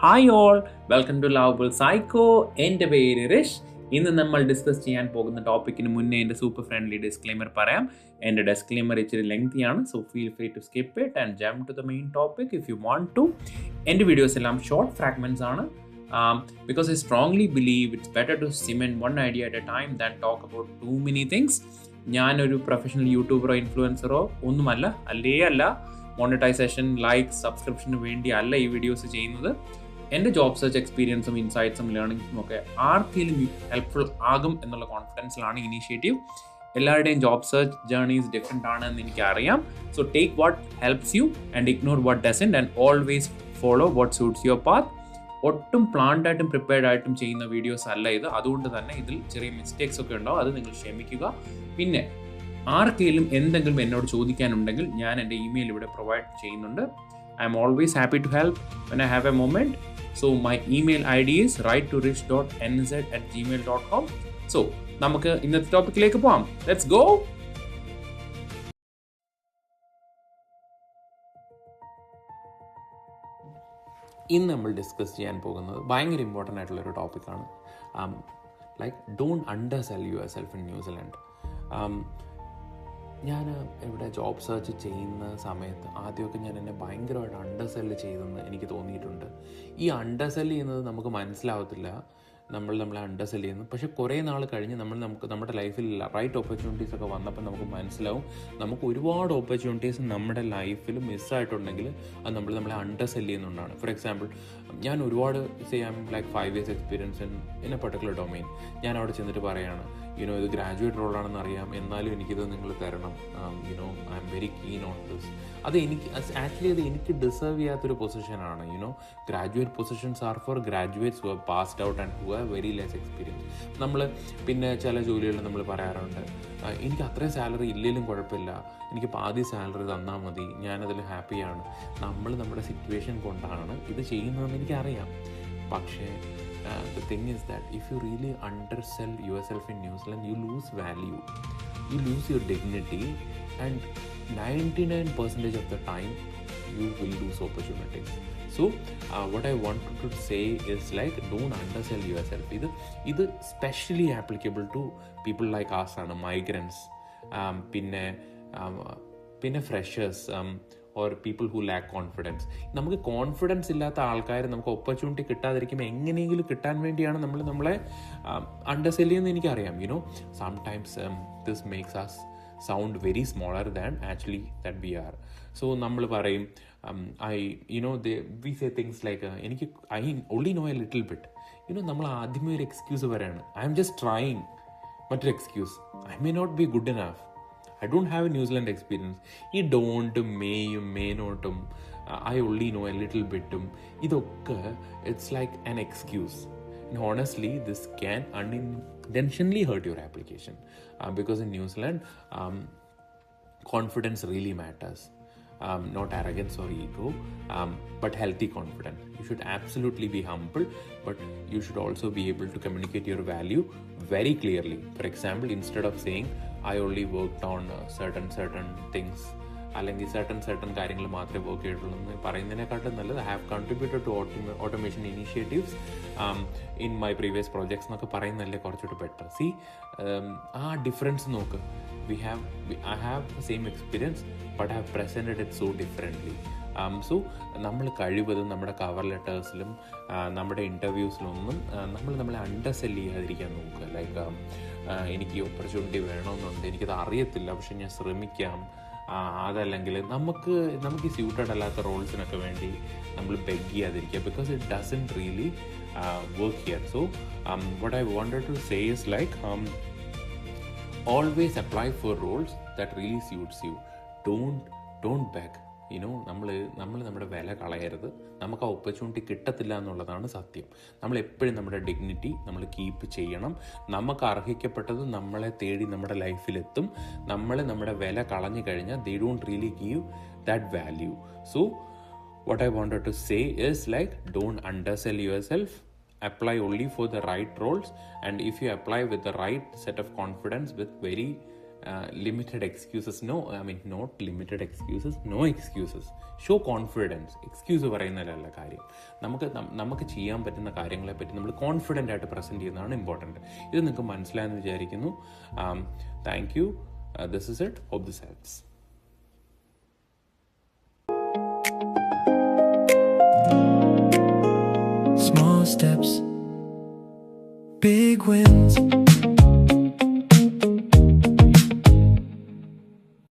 Hi all, welcome to lovable psycho. എൻ്റെ പേര് റിഷ്. ഇന്ന് നമ്മൾ ഡിസ്കസ് ചെയ്യാൻ പോകുന്ന ടോപ്പിക്കിന് മുന്നേ എൻ്റെ സൂപ്പർ ഫ്രണ്ട്ലി ഡിസ്ക്ലെയിമർ പറയാം. എൻ്റെ ഡിസ്ക്ലെയിമർ ഇച്ചിരി ലെങ്തിയാണ്, so feel free to skip it and jump to the main topic if you want to. എൻ്റെ വീഡിയോസ് എല്ലാം ഷോർട്ട് ഫ്രാഗ്മെൻറ്റ്സ് ആണ്, because I strongly believe it's better to cement one idea at a time than talk about too many things. ഞാനൊരു professional യൂട്യൂബറോ ഇൻഫ്ലുവൻസറോ ഒന്നുമല്ല, അല്ല. Monetisation, like, സബ്സ്ക്രിപ്ഷന് വേണ്ടി അല്ല ഈ videos ചെയ്യുന്നത്. എൻ്റെ ജോബ് സെർച്ച് എക്സ്പീരിയൻസും ഇൻസൈറ്റ്സും ലേണിംഗ്സും ഒക്കെ ആർക്കെങ്കിലും ഹെൽപ്ഫുൾ ആകും എന്നുള്ള കോൺഫിഡൻസിലാണ് ഇനീഷ്യേറ്റീവ്. എല്ലാവരുടെയും ജോബ് സെർച്ച് ജേർണീസ് ഡിഫറെൻ്റ് ആണെന്ന് എനിക്കറിയാം. So take what helps you and ignore what doesn't and always follow what suits your path. ഒട്ടും പ്ലാൻഡ് ആയിട്ടും പ്രിപ്പയർഡ് ആയിട്ടും ചെയ്യുന്ന വീഡിയോസ് അല്ല ഇത്. അതുകൊണ്ട് തന്നെ ഇതിൽ ചെറിയ മിസ്റ്റേക്സ് ഒക്കെ ഉണ്ടാവും, അത് നിങ്ങൾ ക്ഷമിക്കുക. പിന്നെ ആർക്കെങ്കിലും എന്തെങ്കിലും എന്നോട് ചോദിക്കാനുണ്ടെങ്കിൽ ഞാൻ എൻ്റെ ഇമെയിൽ ഇവിടെ പ്രൊവൈഡ് ചെയ്യുന്നുണ്ട്. I am always happy to help when I have a moment. So my email I D is write2rish.nz@gmail.com. So നമുക്ക് ഇന്നത്തെ ടോപ്പിക്കിലേക്ക് പോകാം. Let's go. ഇന്ന് നമ്മൾ ഡിസ്കസ് ചെയ്യാൻ പോകുന്നത് ഭയങ്കര ഇമ്പോർട്ടൻ്റ് ആയിട്ടുള്ളൊരു ടോപ്പിക്കാണ്. Like don't undersell yourself in New Zealand. ഞാൻ ഇവിടെ ജോബ് സെർച്ച് ചെയ്യുന്ന സമയത്ത് ആദ്യമൊക്കെ ഞാൻ എന്നെ ഭയങ്കരമായിട്ട് അണ്ടർസെല്ല് ചെയ്തെന്ന് എനിക്ക് തോന്നിയിട്ടുണ്ട്. ഈ അണ്ടർസെല്ല് ചെയ്യുന്നത് നമുക്ക് മനസ്സിലാവത്തില്ല, നമ്മളെ അണ്ടർസെല്ല് ചെയ്യുന്നു. പക്ഷേ കുറേ നാൾ കഴിഞ്ഞ് നമ്മുടെ ലൈഫിൽ റൈറ്റ് ഓപ്പർച്യൂണിറ്റീസ് ഒക്കെ വന്നപ്പോൾ നമുക്ക് മനസ്സിലാവും നമുക്ക് ഒരുപാട് ഓപ്പർച്യൂണിറ്റീസ് നമ്മുടെ ലൈഫിൽ മിസ്സായിട്ടുണ്ടെങ്കിൽ അത് നമ്മളെ അണ്ടർസെല്ല് ചെയ്യുന്നതുകൊണ്ടാണ്. ഫോർ എക്സാമ്പിൾ, ഞാൻ ഒരുപാട് like 5 years experience in A particular domain. ഞാൻ അവിടെ ചെന്നിട്ട് പറയുകയാണ്, ഇത് ഗ്രാജുവേറ്റ് റോളാണെന്ന് അറിയാം, എന്നാലും എനിക്കിത് നിങ്ങൾ തരണം, I am very keen on this. അത് എനിക്ക് ഡിസേർവ് ചെയ്യാത്തൊരു പൊസിഷനാണ്. Graduate positions are for graduates who have passed out and who have very less experience. നമ്മൾ പിന്നെ ചില ജോലികളിൽ നമ്മൾ പറയാറുണ്ട്, എനിക്ക് അത്രയും സാലറി ഇല്ലെങ്കിലും കുഴപ്പമില്ല, എനിക്ക് പാതി സാലറി തന്നാൽ മതി, ഞാനതിൽ ഹാപ്പിയാണ്. നമ്മുടെ സിറ്റുവേഷൻ കൊണ്ടാണ് ഇത് ചെയ്യുന്നതെന്ന് എനിക്കറിയാം. പക്ഷേ the thing is that if you really undersell yourself in New Zealand, you lose value, you lose your dignity, and 99% of the time you will lose opportunities. So what I wanted to say is like don't undersell yourself. ഇത് specially applicable to people like us ആണ്, migrants, പിന്നെ freshers, or people who lack confidence. നമുക്ക് confidence ഇല്ലാത്ത ആൾക്കാർ നമുക്ക് opportunity കിട്ടാതിരിക്കുമ്പോൾ എങ്ങനെയെങ്കിലും കിട്ടാൻ വേണ്ടിയാണ് നമ്മളെ അണ്ടർസെൽ ചെയ്യുന്നത് എനിക്കറിയാം. Sometimes this makes us sound very smaller than actually that we are. So നമ്മൾ പറയും, we say things like I only know a little bit. നമ്മൾ ആദ്യമേ ഒരു എക്സ്ക്യൂസ് പറയാണ്, I am just trying. മറ്റൊരു excuse, I may not be good enough, I don't have a New Zealand experience. ഈ ഡോണ്ടും മേയും മേനോട്ടും I only know a little bit-ഉം ഇതൊക്കെ it's like an excuse. And honestly, this can unintentionally hurt your application, because in New Zealand, confidence really matters. Not arrogance or ego, but healthy confidence. You should absolutely be humble, but you should also be able to communicate your value very clearly. For example, instead of saying I only worked on certain things, അല്ലെങ്കിൽ certain കാര്യങ്ങൾ മാത്രമേ work ചെയ്തിട്ടുള്ളൂ എന്ന് പറയുന്നതിനെക്കാട്ടും നല്ലത് I have contributed to automation initiatives in my previous projects എന്നൊക്കെ പറയുന്നതല്ലേ കുറച്ചുകൂടി better. ആ difference നോക്ക്. I have the same experience, but I have presented it so differently. So നമ്മൾ കഴിവതും നമ്മുടെ കവർ ലെറ്റേഴ്സിലും നമ്മുടെ ഇൻ്റർവ്യൂസിലൊന്നും നമ്മളെ അണ്ടർസെല് ചെയ്യാതിരിക്കാൻ നോക്കുക. ലൈക്ക് എനിക്ക് ഈ ഓപ്പർച്യൂണിറ്റി വേണമെന്നുണ്ട്, എനിക്കത് അറിയത്തില്ല, പക്ഷെ ഞാൻ ശ്രമിക്കാം. അതല്ലെങ്കിൽ നമുക്ക് ഈ സ്യൂട്ടഡ് അല്ലാത്ത റോൾസിനൊക്കെ വേണ്ടി നമ്മൾ ബെഗ് ചെയ്യാതിരിക്കുക, because it doesn't really work here. So what I wanted to say is like always apply for roles that really suits you. Don't beg. നമ്മൾ നമ്മുടെ വില കളയരുത്. നമുക്ക് ആ ഓപ്പർച്യൂണിറ്റി കിട്ടത്തില്ല എന്നുള്ളതാണ് സത്യം. നമ്മൾ എപ്പോഴും നമ്മുടെ ഡിഗ്നിറ്റി നമ്മൾ കീപ്പ് ചെയ്യണം. നമുക്ക് അർഹിക്കപ്പെട്ടത് നമ്മളെ തേടി നമ്മുടെ ലൈഫിലെത്തും. നമ്മുടെ വില കളഞ്ഞു കഴിഞ്ഞാൽ they don't really give that value. So what I wanted to say is like don't undersell yourself. Apply only for the right roles, and if you apply with the right set of confidence, with very limited excuses, not limited excuses, no excuses. Show confidence. Excuse പറയുന്നതിലല്ല കാര്യം. നമുക്ക് ചെയ്യാൻ പറ്റുന്ന കാര്യങ്ങളെപ്പറ്റി നമ്മൾ confident ആയിട്ട് present ചെയ്യുന്നതാണ് important. ഇത് നിങ്ങൾക്ക് മനസ്സിലായെന്ന് വിചാരിക്കുന്നു. Thank you. This is it. Hope this helps. Small steps, big wins.